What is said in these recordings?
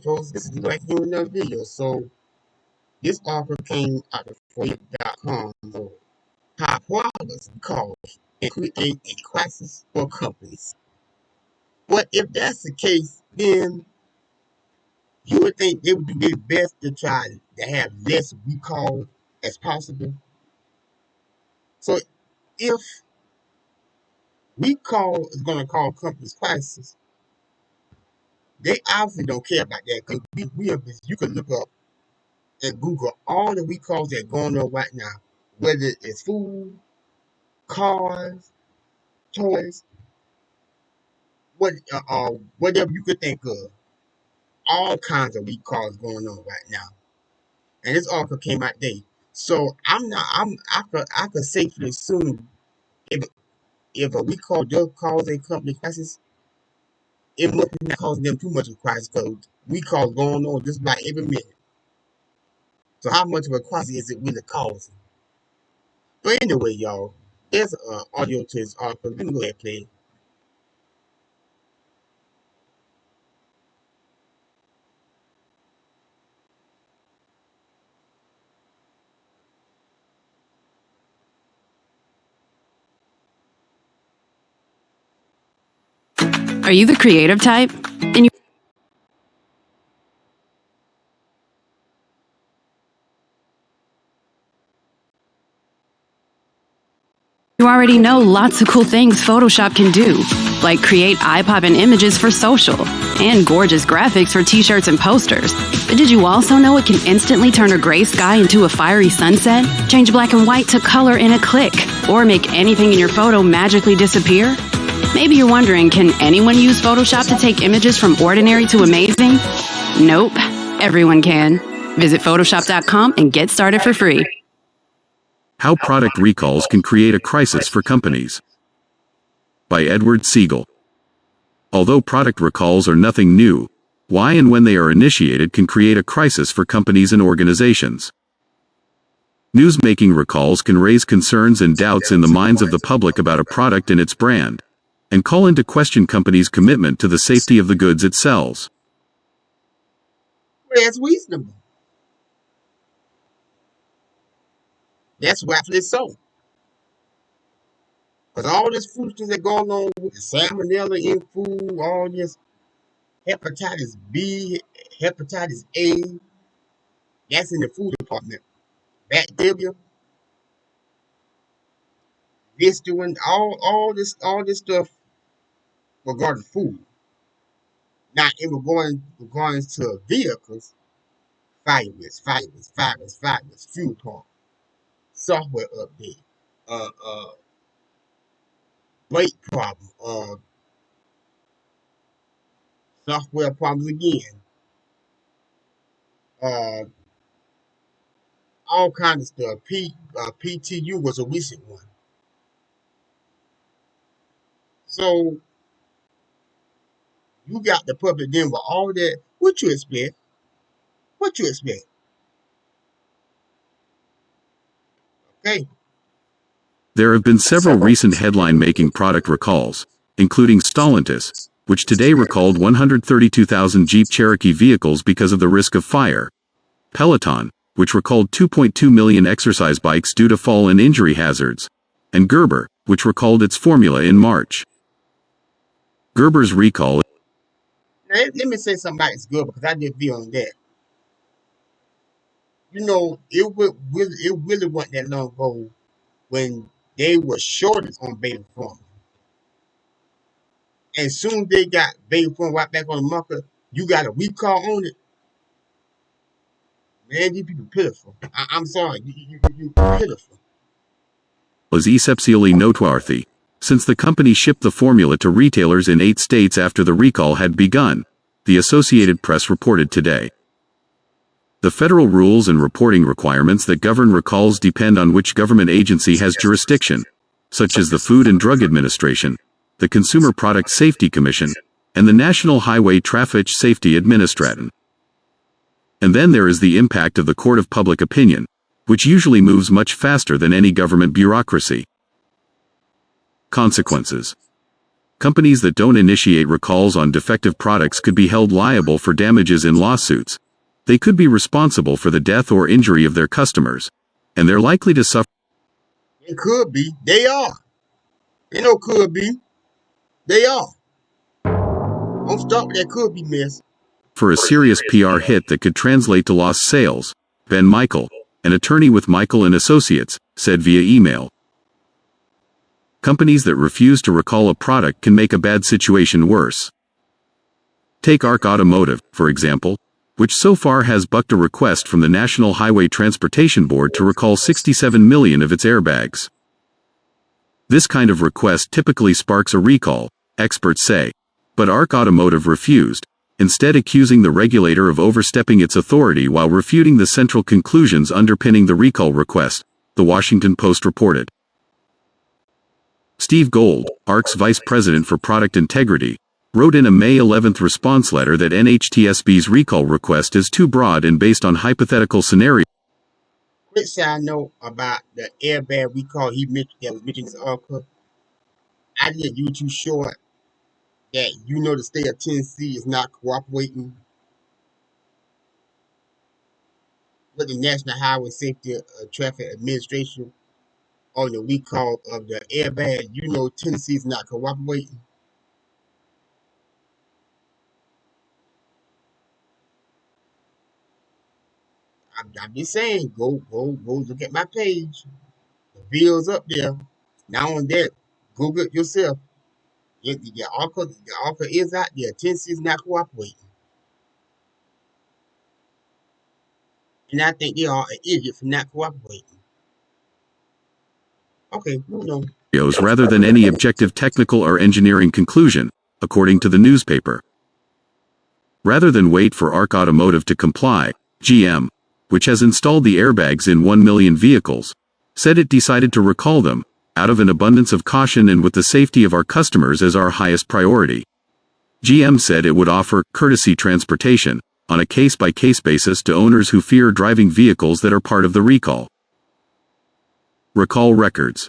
folks, this is like doing another video. So this article came out of 4 com. So how products cause and create a crisis for companies. But if that's the case, then you would think they would do their best to try to have less recall as possible. So if recall is going to cause companies crisis, they obviously don't care about that because you can look up and Google all the recalls that are going on right now, whether it's food, cars, toys, whatever you could think of. All kinds of recalls going on right now, and this article came out today. So I could safely assume if a recall does cause a company crisis, it must not cause them too much of a crisis because recalls going on just about every minute. So how much of a crisis is it really causing? But anyway, y'all, there's an audio to this article. Let me go ahead and play it. Are you the creative type? And you already know lots of cool things Photoshop can do, like create eye-popping images for social and gorgeous graphics for t-shirts and posters. But did you also know it can instantly turn a gray sky into a fiery sunset, change black and white to color in a click, or make anything in your photo magically disappear? Maybe you're wondering, can anyone use Photoshop to take images from ordinary to amazing? Nope, everyone can. Visit Photoshop.com and get started for free. How Product Recalls Can Create a Crisis for Companies by Edward Siegel. Although product recalls are nothing new, why and when they are initiated can create a crisis for companies and organizations. Newsmaking recalls can raise concerns and doubts in the minds of the public about a product and its brand, and call into question companies' commitment to the safety of the goods it sells. Well, that's reasonable. That's rightfully so. Because all this foolishness that going on with the salmonella in food, all this hepatitis B, hepatitis A, that's in the food department. Bacteria, this doing all this stuff regarding food. Now in regards to vehicles, fibers, fuel pump, software update, brake problem, software problems again, uh, all kinds of stuff. PTU was a recent one. So you got the public then with all that. What you expect? What you expect? Okay. There have been several recent headline-making product recalls, including Stellantis, which today recalled 132,000 Jeep Cherokee vehicles because of the risk of fire; Peloton, which recalled 2.2 million exercise bikes due to fall and injury hazards; and Gerber, which recalled its formula in March. Gerber's recall. Now, let me say something about this Gerber because I did view on that. You know, it really wasn't that long ago when they were shorted on baby formula. And soon they got baby formula right back on the market, you got a recall on it. Man, these people pitiful. I'm sorry, you pitiful. Was exceptionally noteworthy, since the company shipped the formula to retailers in 8 states after the recall had begun, the Associated Press reported today. The federal rules and reporting requirements that govern recalls depend on which government agency has jurisdiction, such as the Food and Drug Administration, the Consumer Product Safety Commission, and the National Highway Traffic Safety Administration. And then there is the impact of the court of public opinion, which usually moves much faster than any government bureaucracy. Consequences. Companies that don't initiate recalls on defective products could be held liable for damages in lawsuits. They could be responsible for the death or injury of their customers, and they're likely to suffer. It could be. They are. They know could be. They are. Don't stop with that could be mess. For a serious PR hit that could translate to lost sales, Ben Michael, an attorney with Michael and Associates, said via email. Companies that refuse to recall a product can make a bad situation worse. Take ARC Automotive, for example, which so far has bucked a request from the National Highway Transportation Board to recall 67 million of its airbags. This kind of request typically sparks a recall, experts say, but ARC Automotive refused, instead accusing the regulator of overstepping its authority while refuting the central conclusions underpinning the recall request, the Washington Post reported. Steve Gold, ARC's vice president for product integrity, wrote in a May 11th response letter that NHTSB's recall request is too broad and based on hypothetical scenarios. Quick side note about the airbag recall he mentioned that was mentioned in this article. I didn't you too short that the state of Tennessee is not cooperating with the National Highway Safety Traffic Administration on the recall of the airbag. Tennessee is not cooperating. I'm just saying, go look at my page. The bill's up there. Not only that, Google it yourself. The article is out there. Tennessee is not cooperating. And I think they are an idiot for not cooperating. Okay, moving on. Rather than any objective technical or engineering conclusion, according to the newspaper. Rather than wait for ARC Automotive to comply, GM, which has installed the airbags in 1 million vehicles, said it decided to recall them, out of an abundance of caution and with the safety of our customers as our highest priority. GM said it would offer courtesy transportation, on a case-by-case basis to owners who fear driving vehicles that are part of the recall. Recall records.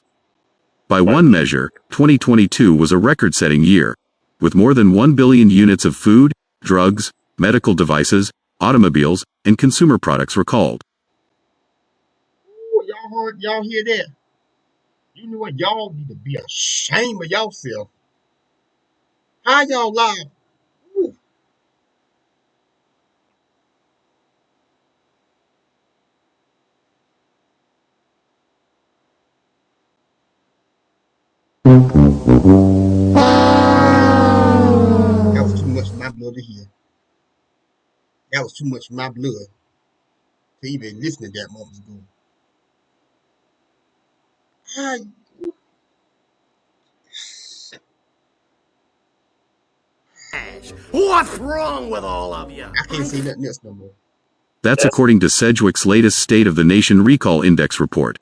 By one measure, 2022 was a record-setting year, with more than 1 billion units of food, drugs, medical devices, automobiles, and consumer products recalled. Ooh, y'all hear that? You know what? Y'all need to be ashamed of yourself. How y'all lie? Ooh. That was too much for my blood to hear. That was too much for my blood to even listen to that moments ago. I, What's wrong with all of you? I can't say nothing else no more. That's according to Sedgwick's latest State of the Nation Recall Index report.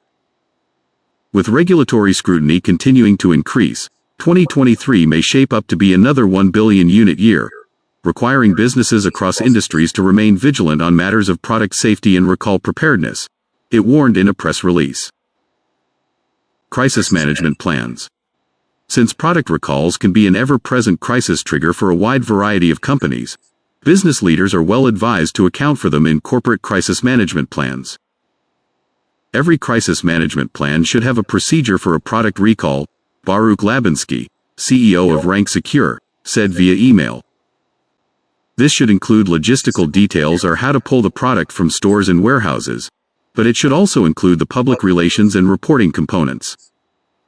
With regulatory scrutiny continuing to increase, 2023 may shape up to be another 1 billion unit year, requiring businesses across industries to remain vigilant on matters of product safety and recall preparedness, it warned in a press release. Crisis management plans. Since product recalls can be an ever-present crisis trigger for a wide variety of companies, business leaders are well advised to account for them in corporate crisis management plans. Every crisis management plan should have a procedure for a product recall, Baruch Labinsky, CEO of Rank Secure, said via email. This should include logistical details or how to pull the product from stores and warehouses, but it should also include the public relations and reporting components.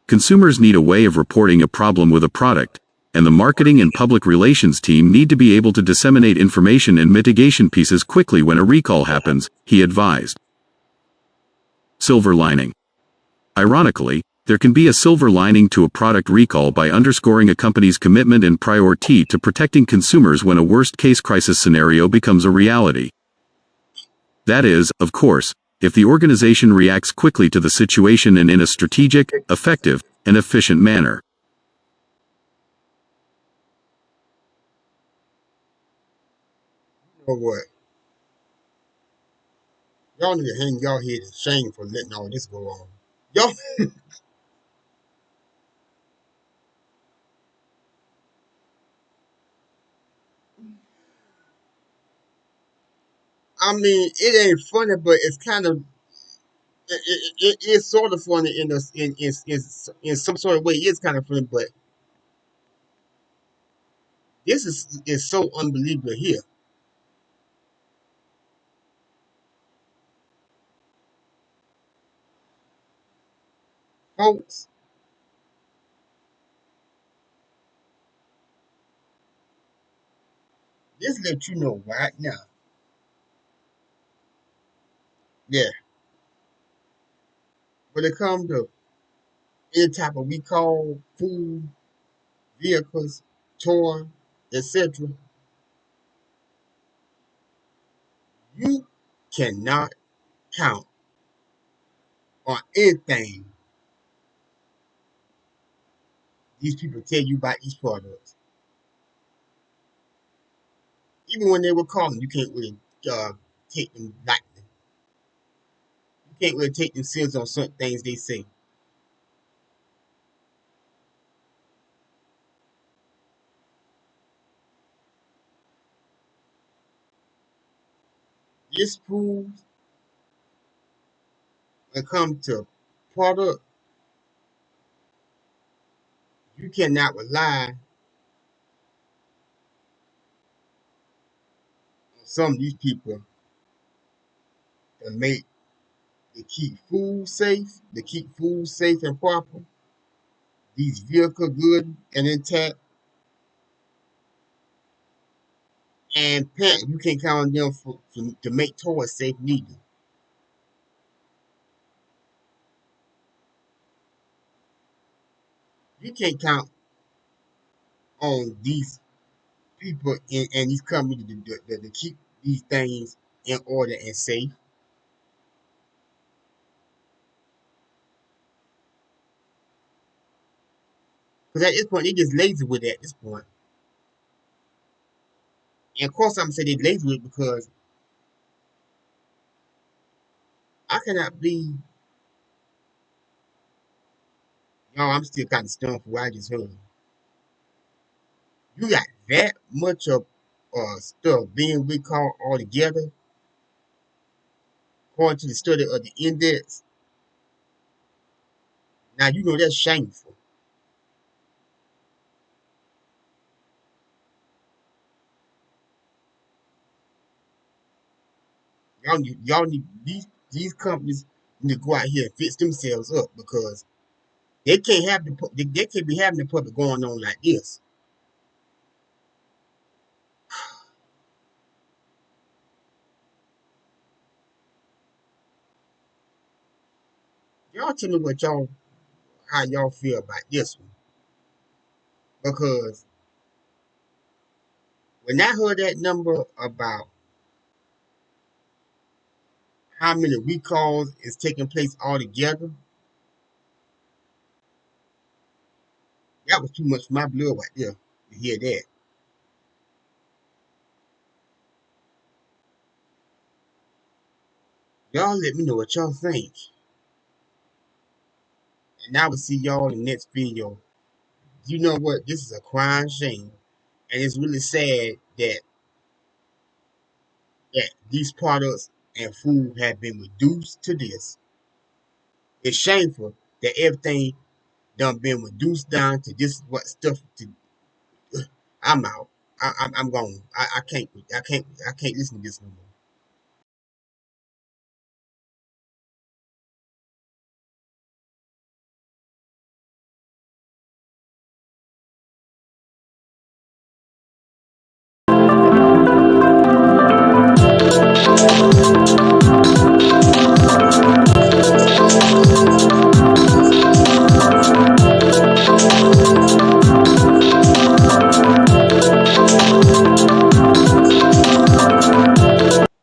Consumers need a way of reporting a problem with a product, and the marketing and public relations team need to be able to disseminate information and mitigation pieces quickly when a recall happens, he advised. Silver lining. Ironically, there can be a silver lining to a product recall by underscoring a company's commitment and priority to protecting consumers when a worst-case crisis scenario becomes a reality. That is, of course, if the organization reacts quickly to the situation and in a strategic, effective, and efficient manner. You know what? Y'all need to hang y'all head in shame for letting all this go on. Y'all, I mean, it ain't funny, but it's kind of it's sort of funny in some sort of way. It's kind of funny, but this is so unbelievable here, folks. This let you know right now. Yeah, when it comes to any type of recall, food, vehicles, toy, etc., you cannot count on anything these people tell you about these products. Even when they were calling, you can't really take them lightly. You can't really take them serious on certain things they say. This proves when it comes to product, you cannot rely on some of these people to make to keep food safe and proper, these vehicles good and intact, and pet you can't count on them to make toys safe neither. You can't count on these people and these companies to keep these things in order and safe. Because at this point, they just lazy with it at this point. And of course, I'm gonna say they lazy with it because I cannot believe, y'all. I'm still kind of stunned for what I just heard. You got that much of stuff being recalled altogether, according to the study of the index. Now you know that's shameful. Y'all need these companies need to go out here and fix themselves up because they can't be having the public going on like this. Y'all tell me what y'all how y'all feel about this one because when I heard that number about how many recalls is taking place altogether, that was too much for my blood right there to hear that. Y'all let me know what y'all think. And I will see y'all in the next video. You know what? This is a crying shame. And it's really sad that these products and food have been reduced to this. It's shameful that everything done been reduced down to this what stuff to I'm out. I'm gone. I can't listen to this no more.